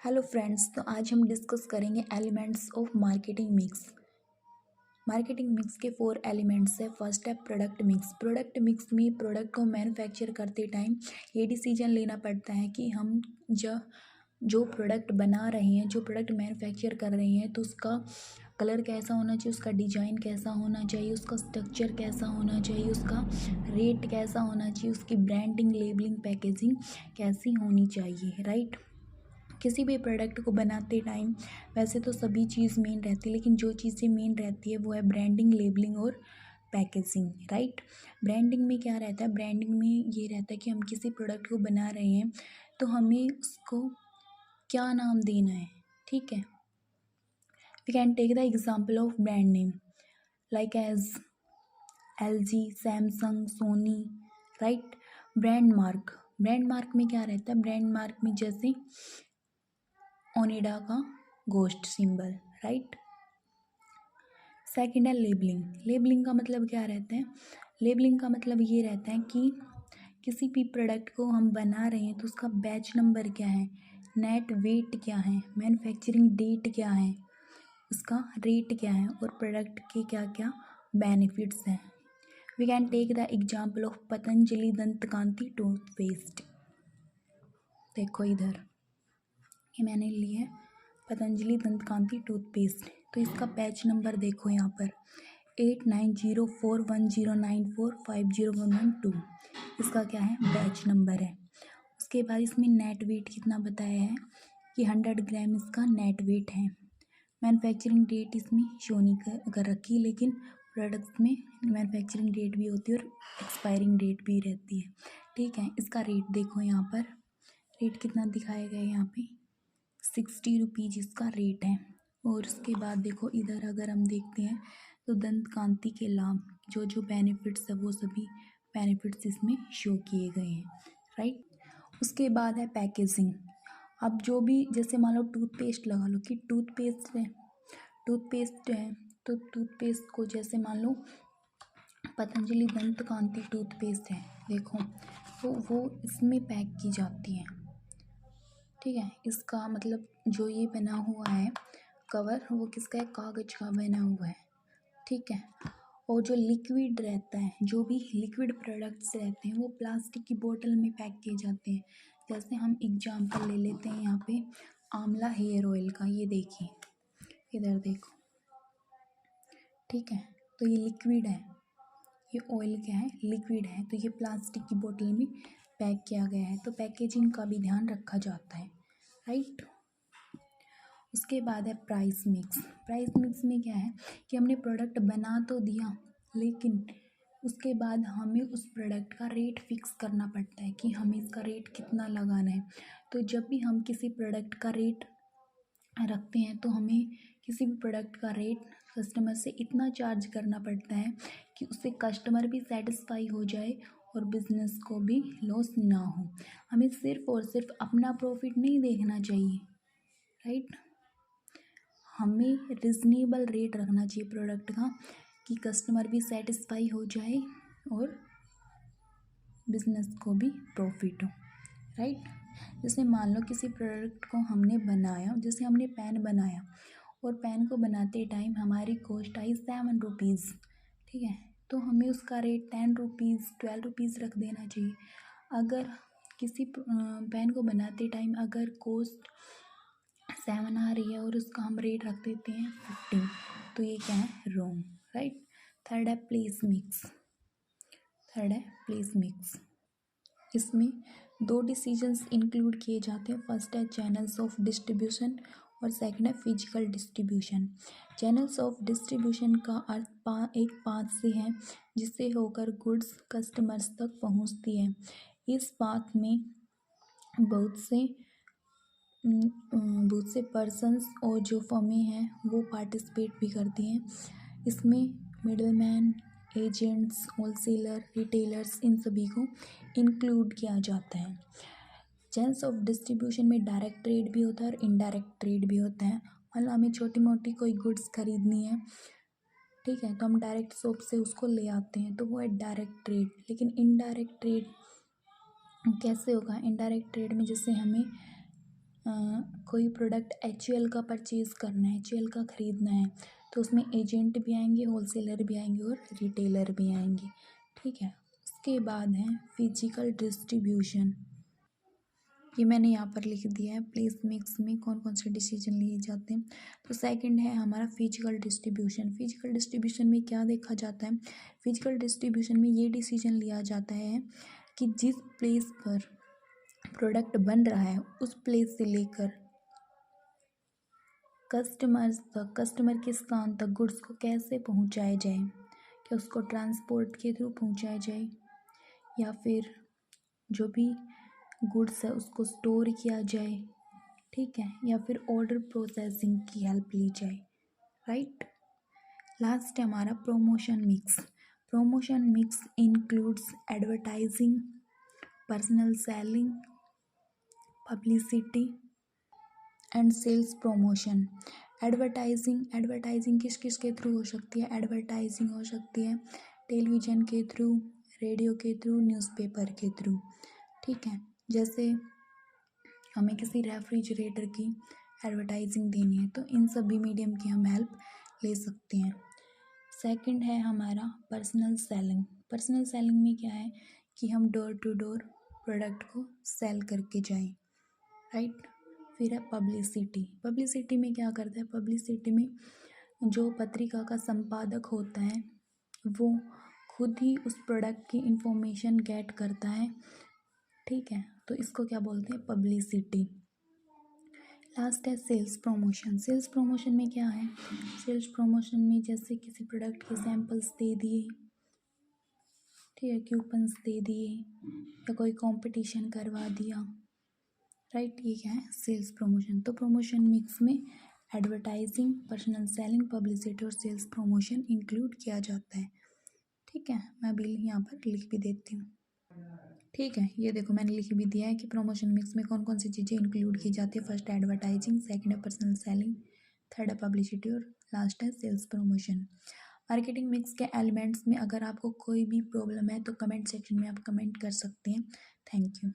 Hello friends, तो आज हम डिस्कस करेंगे elements of marketing mix. Marketing mix के 4 एलिमेंट्स है। फर्स्ट है प्रोडक्ट मिक्स। प्रोडक्ट मिक्स में प्रोडक्ट को मैन्युफैक्चर करते टाइम ये डिसीजन लेना पड़ता है कि हम जो प्रोडक्ट बना रहे हैं, जो प्रोडक्ट मैन्युफैक्चर कर रहे हैं, तो उसका कलर कैसा होना चाहिए, उसका डिज़ाइन कैसा होना चाहिए, उसका स्ट्रक्चर कैसा होना चाहिए, उसका रेट कैसा होना चाहिए, उसकी ब्रांडिंग, लेबलिंग, पैकेजिंग कैसी होनी चाहिए, राइट। किसी भी प्रोडक्ट को बनाते टाइम वैसे तो सभी चीज़ मेन रहती है, लेकिन जो चीज़ें मेन रहती है वो है ब्रांडिंग, लेबलिंग और पैकेजिंग, राइट। ब्रांडिंग में क्या रहता है? ब्रांडिंग में ये रहता है कि हम किसी प्रोडक्ट को बना रहे हैं तो हमें उसको क्या नाम देना है, ठीक है। We can take the example of brand name like as LG, Samsung, Sony, right. Brand mark में क्या रहता है? ब्रांड मार्क में जैसे ओनिडा का गोश्त सिंबल, राइट। सेकंड है लेबलिंग। लेबलिंग का मतलब क्या रहता है? लेबलिंग का मतलब ये रहता है कि किसी भी प्रोडक्ट को हम बना रहे हैं तो उसका बैच नंबर क्या है, नेट वेट क्या है, मैन्युफैक्चरिंग डेट क्या है, उसका रेट क्या है और प्रोडक्ट के क्या क्या बेनिफिट्स हैं। We can take the example of Patanjali Dantkanti toothpaste. देखो इधर, ये मैंने ली है पतंजलि दंतकांति टूथपेस्ट। तो इसका बैच नंबर देखो यहाँ पर 890410945011 इसका क्या है? बैच नंबर है। उसके बाद इसमें नेट वेट कितना बताया है कि 100 ग्राम इसका नेट वेट है। मैन्युफैक्चरिंग डेट इसमें शो नहीं कर रखी, लेकिन प्रोडक्ट्स में मैन्युफैक्चरिंग डेट भी होती है और एक्सपायरिंग डेट भी रहती है, ठीक है। इसका रेट देखो यहाँ पर, रेट कितना दिखाया गया है यहाँ पे 60 रुपीज़ इसका रेट है। और उसके बाद देखो इधर अगर हम देखते हैं तो दंत कांति के लाभ, जो जो बेनिफिट्स है वो सभी बेनिफिट्स इसमें शो किए गए हैं, राइट। उसके बाद है पैकेजिंग। अब जो भी जैसे मान लो टूथपेस्ट लगा लो कि टूथपेस्ट है तो टूथपेस्ट को जैसे मान लो पतंजलि दंत कांति टूथपेस्ट है, देखो तो वो इसमें पैक की जाती है, ठीक है। इसका मतलब जो ये बना हुआ है कवर, वो किसका है? कागज का बना हुआ है, ठीक है। और जो लिक्विड रहता है, जो भी लिक्विड प्रोडक्ट्स रहते हैं वो प्लास्टिक की बोतल में पैक किए जाते हैं। जैसे हम एग्जांपल ले लेते हैं यहाँ पे आंवला हेयर ऑयल का, ये देखिए इधर देखो, ठीक है। तो ये लिक्विड है, ये ऑयल क्या है? लिक्विड है। तो ये प्लास्टिक की बोतल में पैक किया गया है, तो पैकेजिंग का भी ध्यान रखा जाता है, राइट। उसके बाद है प्राइस मिक्स। प्राइस मिक्स में क्या है कि हमने प्रोडक्ट बना तो दिया, लेकिन उसके बाद हमें उस प्रोडक्ट का रेट फिक्स करना पड़ता है कि हमें इसका रेट कितना लगाना है। तो जब भी हम किसी प्रोडक्ट का रेट रखते हैं तो हमें किसी भी प्रोडक्ट का रेट कस्टमर से इतना चार्ज करना पड़ता है कि उससे कस्टमर भी सेटिस्फाई हो जाए और बिजनेस को भी लॉस ना हो। हमें सिर्फ और सिर्फ अपना प्रॉफिट नहीं देखना चाहिए, राइट। हमें रिजनेबल रेट रखना चाहिए प्रोडक्ट का कि कस्टमर भी सेटिस्फाई हो जाए और बिजनेस को भी प्रॉफिट हो, राइट। जैसे मान लो किसी प्रोडक्ट को हमने बनाया, जैसे हमने पेन बनाया और पेन को बनाते टाइम हमारी कॉस्ट आई 7 रुपीज़, ठीक है। तो हमें उसका रेट 10 रुपीज़ 12 रुपीज़ रख देना चाहिए। अगर किसी पेन को बनाते टाइम अगर कॉस्ट 7 आ रही है और उसका हम रेट रख देते हैं 15, तो ये क्या है? Wrong, right. थर्ड है प्लेस मिक्स। इसमें 2 डिसीजंस इंक्लूड किए जाते हैं। फर्स्ट है चैनल्स ऑफ डिस्ट्रीब्यूशन और सेकंड है physical distribution. Channels of distribution का अर्थ एक पाथ से है जिससे होकर गुड्स कस्टमर्स तक पहुंचती है। इस पाथ में बहुत से पर्सन्स और जो फर्में हैं वो पार्टिसिपेट भी करती हैं। इसमें मिडलमैन, एजेंट्स, होलसेलर, रिटेलर्स, इन सभी को इंक्लूड किया जाता है। चैनल्स ऑफ डिस्ट्रीब्यूशन में डायरेक्ट ट्रेड भी होता है और इनडायरेक्ट ट्रेड भी होता है। मतलब हमें छोटी मोटी कोई गुड्स खरीदनी है, ठीक है, तो हम डायरेक्ट शॉप से उसको ले आते हैं, तो वो है डायरेक्ट ट्रेड। लेकिन इनडायरेक्ट ट्रेड कैसे होगा? इनडायरेक्ट ट्रेड में जैसे हमें कोई प्रोडक्ट HUL का परचेज़ करना है, HUL का ख़रीदना है, तो उसमें एजेंट भी आएंगे, होलसेलर भी आएंगे और रिटेलर भी आएंगे। ठीक है। उसके बाद है फिजिकल डिस्ट्रीब्यूशन। ये मैंने यहाँ पर लिख दिया है प्लेस मिक्स में कौन कौन से डिसीजन लिए जाते हैं। तो सेकंड है हमारा फिजिकल डिस्ट्रीब्यूशन। फिजिकल डिस्ट्रीब्यूशन में क्या देखा जाता है? फिजिकल डिस्ट्रीब्यूशन में ये डिसीजन लिया जाता है कि जिस प्लेस पर प्रोडक्ट बन रहा है उस प्लेस से लेकर कस्टमर्स तक, कस्टमर के स्थान तक गुड्स को कैसे पहुंचाया जाए। क्या उसको ट्रांसपोर्ट के थ्रू पहुंचाया जाए या फिर जो भी गुड्स है उसको स्टोर किया जाए। ठीक है। या फिर ऑर्डर प्रोसेसिंग की हेल्प ली जाए। राइट। लास्ट है हमारा promotion mix. Promotion mix includes advertising, personal selling, publicity and sales promotion. Advertising किस किस के थ्रू हो सकती है? एडवर्टाइजिंग हो सकती है टेलीविज़न के थ्रू, रेडियो के थ्रू, न्यूज़पेपर के थ्रू। ठीक है। जैसे हमें किसी रेफ्रिजरेटर की एडवर्टाइजिंग देनी है तो इन सभी मीडियम की हम हेल्प ले सकते हैं। सेकंड है हमारा पर्सनल सेलिंग। पर्सनल सेलिंग में क्या है कि हम डोर टू डोर प्रोडक्ट को सेल करके जाएं। राइट। फिर है पब्लिसिटी। पब्लिसिटी में क्या करता है? पब्लिसिटी में जो पत्रिका का संपादक होता है वो खुद ही उस प्रोडक्ट की इंफॉर्मेशन गेट करता है। ठीक है। तो इसको क्या बोलते हैं? पब्लिसिटी। लास्ट है सेल्स प्रमोशन। सेल्स प्रमोशन में क्या है? सेल्स प्रमोशन में जैसे किसी प्रोडक्ट के सैंपल्स दे दिए, ठीक है, कूपन्स दे दिए या कोई कंपटीशन करवा दिया। राइट। ये क्या है? Sales promotion. तो प्रमोशन मिक्स में एडवर्टाइजिंग, पर्सनल सेलिंग, पब्लिसिटी और सेल्स प्रमोशन इंक्लूड किया जाता है। ठीक है। मैं अभी यहाँ पर लिख भी देती हूँ। ठीक है। ये देखो मैंने लिख भी दिया है कि प्रमोशन मिक्स में कौन कौन सी चीज़ें इंक्लूड की जाती है। फर्स्ट एडवर्टाइजिंग, सेकंड है पर्सनल सेलिंग, थर्ड है पब्लिसिटी और लास्ट है सेल्स प्रमोशन। मार्केटिंग मिक्स के एलिमेंट्स में अगर आपको कोई भी प्रॉब्लम है तो कमेंट सेक्शन में आप कमेंट कर सकते हैं। Thank you.